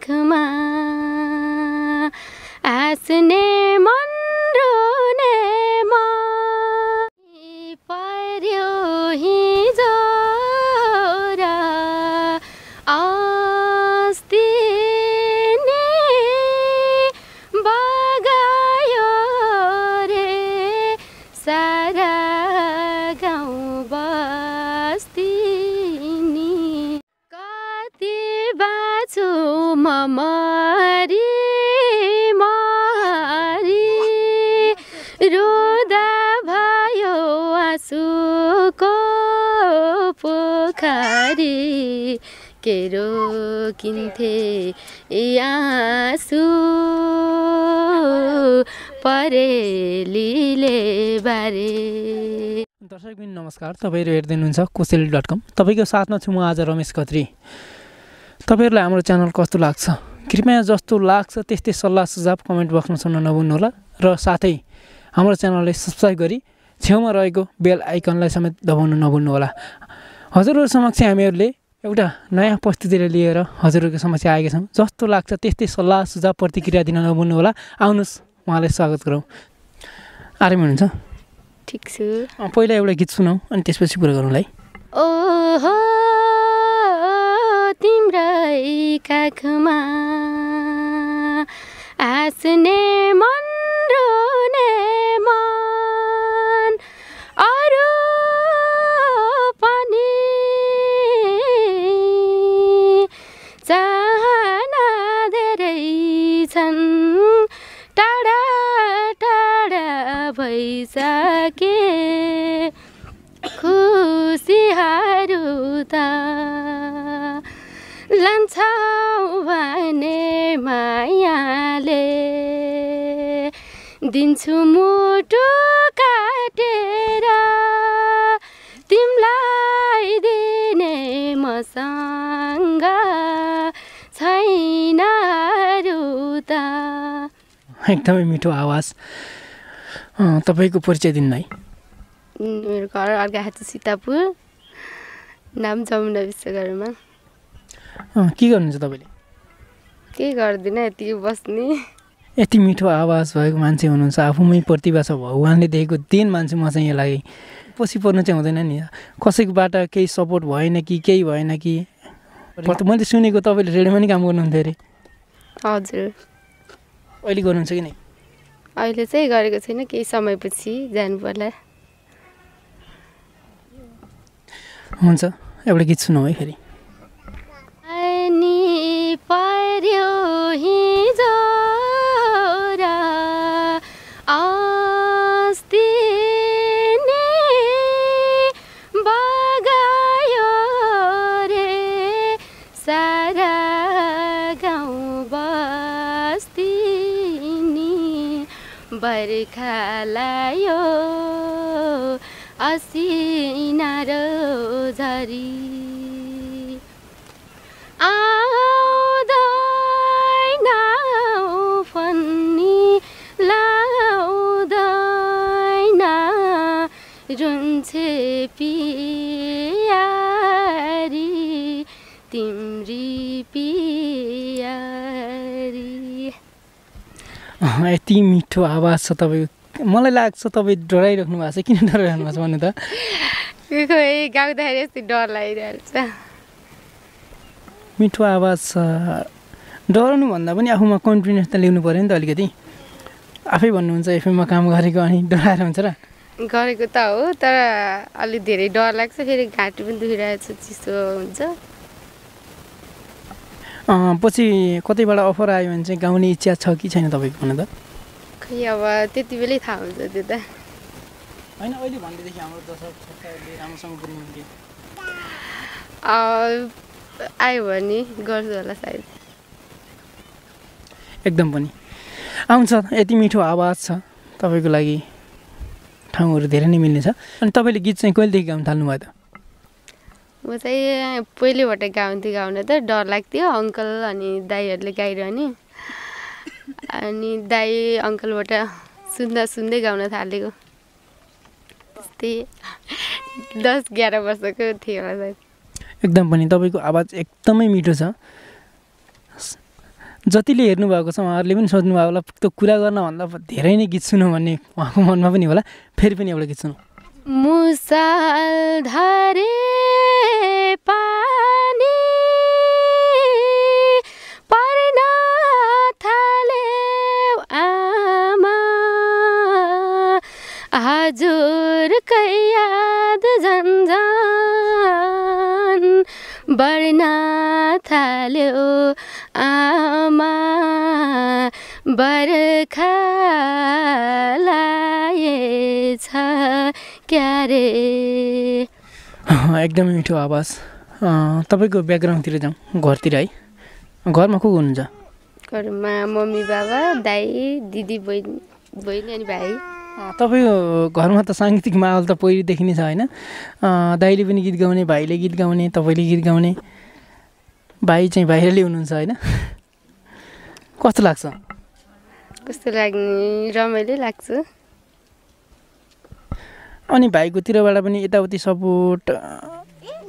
काखमा हाँस्ने मन रोने मन पर्यो हिजो र अस्ति नि बगायो रे सारा गाउँ बस्ती नि कति बाँचु म मरी रोदा भयो आँसुको पोखरी के रोकिन्थे आँसु परेलीले बारे। दर्शकबिन नमस्कार, तपाईँहरू हेर्दै हुनुहुन्छ कोसेली.com। तपाईँको साथमा छु म आज रमेश खत्री। तपाईँहरूलाई हाम्रो च्यानल कस्तो लाग्छ कृपया जस्तो लाग्छ त्यस्तै सल्लाह सुझाव कमेन्ट बक्समा सुन्न नभुल्नुहोला र साथै हाम्रो च्यानललाई सब्स्क्राइब गरी छेउमा रहेको बेल आइकनलाई समेत दबाउन नभुल्नुहोला। हजुरहरू समक्ष हामीहरूले एउटा नयाँ प्रस्तुति लिएर हजुरहरूको समक्ष आएका छौँ। जस्तो लाग्छ त्यस्तै सल्लाह सुझाव प्रतिक्रिया दिन नभुल्नुहोला। आउनुहोस् उहाँलाई स्वागत गरौँ। आरामै हुनुहुन्छ? ठिक छु। पहिला एउटा गीत सुनाऊ अनि त्यसपछि कुरा गरौँलाई। ओहो तिम्रै काखमा हाँस्ने मन रोने मन अरू पनि चाहना धेरै छन् टाढा टाढा भइसके खुसीहरू त लान्छौ भने मायाले दिन्छु मुटु काटेर तिमीलाई दिने मसँग छैनहरू त। एकदमै मिठो आवाज। तपाईँको परिचय दिनु है। मेरो घर अर्घाखाँची सीतापुर, नाम जमुना विश्वकर्मा। के गर्नुहुन्छ तपाईँले? केही गर्दिनँ, यति बस्ने। यति मिठो आवाज भएको मान्छे हुनुहुन्छ, आफूमै प्रतिभा छ, भगवान्ले देखेको देन मान्छे म चाहिँ यसलाई पछि पर्नु चाहिँ हुँदैन नि। कसैकोबाट केही सपोर्ट भएन कि केही भएन कि? मैले सुनेको तपाईँले रेडियोमा नि काम गर्नुहुन्थ्यो अरे। हजुर। अहिले गर्नुहुन्छ कि नै? अहिले चाहिँ गरेको छैन, केही समयपछि जानु पर्ला। हुन्छ, एउटा गीत सुनाऊ है फेरि। अनि पर्यो हिजो र अस्ति नि बगायो रे सारा गाउँ बस्ती नि बर्खा लायो असिना र झरी आउँदैन फन्नी लाउँदैन रुन्छे पियारी तिम्री पियारी। यति मिठो आवाज छ तपाईँको। मलाई लाग्छ तपाईँ डराइराख्नु भएको छ। किन डराइरहनु भएको छ भन्नु त? खोइ गाउँदाखेरि यस्तो डर लागिरहेको छ। मिठो आवाज छ। डराउनु भन्दा पनि आफूमा कन्फिडेन्स त ल्याउनु पऱ्यो नि त अलिकति। आफै भन्नुहुन्छ एफएममा काम गरेको अनि डराएर हुन्छ र? गरेको त हो, तर अलिक धेरै डर लाग्छ। फेरि घाँटी पनि दुखिरहेको छ, चिसो हुन्छ। पछि कतैबाट अफर आयो भने चाहिँ गाउने इच्छा छ कि छैन तपाईँको भन्नु त? खै अब त्यति बेलै थाहा हुन्छ त्यो त। होइन, अहिले भन्दैदेखि हाम्रो दर्शकहरूले राम्रोसँग बुझ्नु कि आयो भने गर्छु होला सायद। एकदम पनि आउँछ। यति मिठो आवाज छ तपाईँको लागि, ठाउँहरू धेरै नै मिल्ने छ। अनि तपाईँले गीत चाहिँ कहिलेदेखि गाउन थाल्नुभयो त? म चाहिँ पहिलेबाट गाउँथेँ। गाउन त डर लाग्थ्यो। अङ्कल अनि दाईहरूले गाइरहने, अनि दाई अङ्कलबाट सुन्दा सुन्दै गाउन थालेको। त्यस्तै 10-11 वर्षको थियो होला सायद। एकदम पनि तपाईँको आवाज एकदमै मिठो छ। जतिले हेर्नु भएको छ उहाँहरूले पनि सोध्नु भएको होला त्यो कुरा गर्नभन्दा धेरै नै गीत सुनौँ भन्ने उहाँको मनमा पनि होला। फेरि पनि एउटा गीत सुनौँ। मुसलधारे पानी पर्न थाल्यो आमा हजुरकै याद झन्झन बढ्न थाल्यो आमा बर्खा लाएछ क्यारे। एकदमै मिठो आवाज। तपाईँको ब्याकग्राउन्डतिर जाउँ, घरतिर है। घरमा को हुनुहुन्छ? घरमा मम्मी बाबा दाइ दिदी बहिनी अनि भाइ। तपाईँको घरमा त साङ्गीतिक माहौल त पहिलेदेखि नै छ होइन? दाइले पनि गीत गाउने, भाइले गीत गाउने, तपाईँले गीत गाउने, भाइ चाहिँ बाहिरले हुनुहुन्छ होइन? कस्तो लाग्छ? कस्तो लाग्ने रमाइलो लाग्छ। अनि भाइकोतिरबाट पनि यताउति सपोर्ट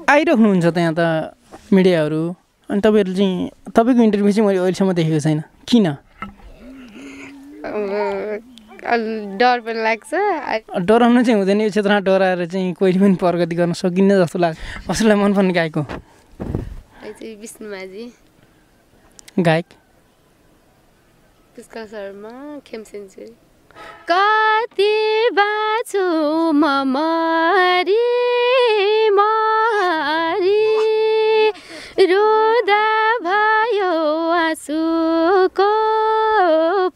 आइराख्नुहुन्छ त्यहाँ त मिडियाहरू। अनि तपाईँहरू चाहिँ तपाईँको इन्टरभ्यू चाहिँ मैले अहिलेसम्म देखेको छैन, किन? डर पनि लाग्छ। डराउनु चाहिँ हुँदैन, यो क्षेत्रमा डराएर चाहिँ कहिले पनि प्रगति गर्न सकिन्न जस्तो लाग्छ। कसैलाई मनपर्ने गायक हो? विष्णुमाझी गायक पुष्कर शर्मा खेमसेन्चुरी। कति बाछु म मरी मरी रुदा भयो आँसुको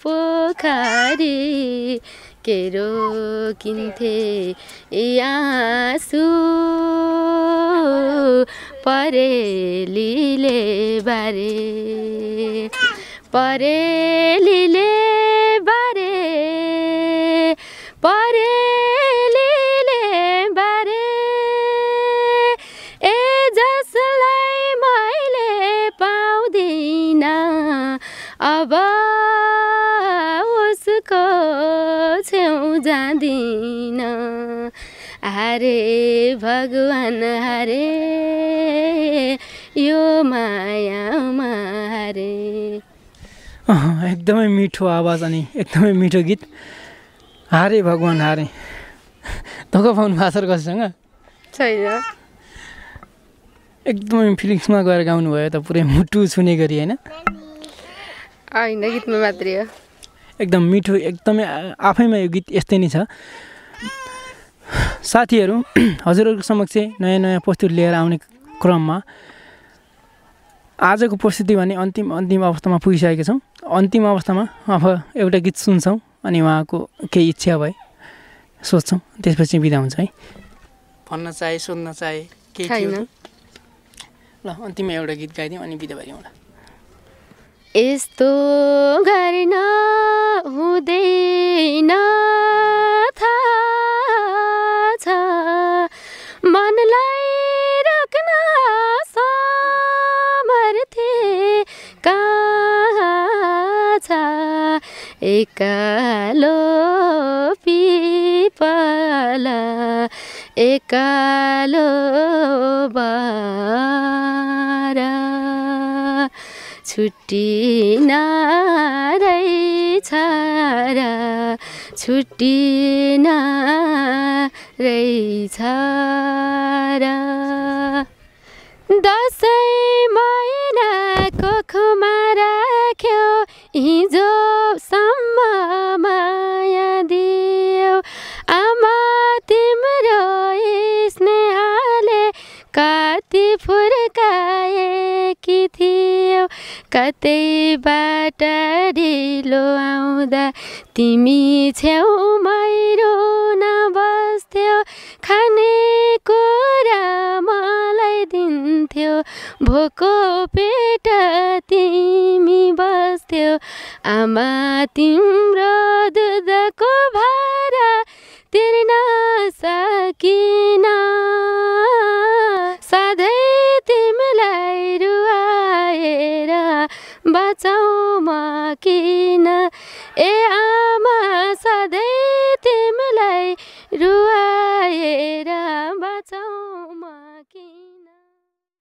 पोखरी के रोकिन्थे आँसु परेलीले बारे परेलीले बारे परेलीले बारे ए जसलाई मैले पाउँदिन अब उसको छेउ जाँदिन हारे भगवान हारे यो मायामा हारे। एकदमै मिठो आवाज अनि एकदमै मिठो गीत। हारे भगवान हारे। धोका पाउनु भएको छ कसैसँग? छैन। एकदमै फिलिङ्समा गएर गाउनुभयो त, पुरै मुटु छुने गरी होइन? होइन, गीतमा मात्रै हो। एकदम मिठो, एकदमै आफैमा यो गीत यस्तै नै छ। साथीहरू, हजुरहरूको समक्ष नयाँ नयाँ प्रस्तुति लिएर आउने क्रममा आजको प्रस्तुति भने अन्तिम अवस्थामा पुगिसकेका छौँ। अन्तिम अवस्थामा अब एउटा गीत सुन्छौँ अनि उहाँको केही इच्छा भए सोध्छौँ, त्यसपछि बिदा हुन्छ है। भन्न चाहे सोध्न चाहे केही थियो? ल अन्तिममा एउटा गीत गाइदिउँ अनि बिदा भइदिउँ। यस्तो गर्न हुँदैन थाहा छ मनलाई रोक्न सामर्थ्य कहाँ छ एकालो पिपला एकालो बारा छुट्टी नरहेछ र छुट्टी नरहेछ र दसैँ महिनाको खुमा राख्यो हिजोसम्म माया दियो आमा तिम्रो स्नेहले कति फुर्काएकी थियो कतैबाट ढिलो आउँदा तिमी छेउमै रुन बस्थ्यौ खाने कुरा मलाई दिन्थ्यौ भोको पेट तिमी बस्थ्यौ आमा तिम्रो दुधको भारा तिर्न सकिन सधैँ तिमीलाई रुवाएर बचाउ म किन ए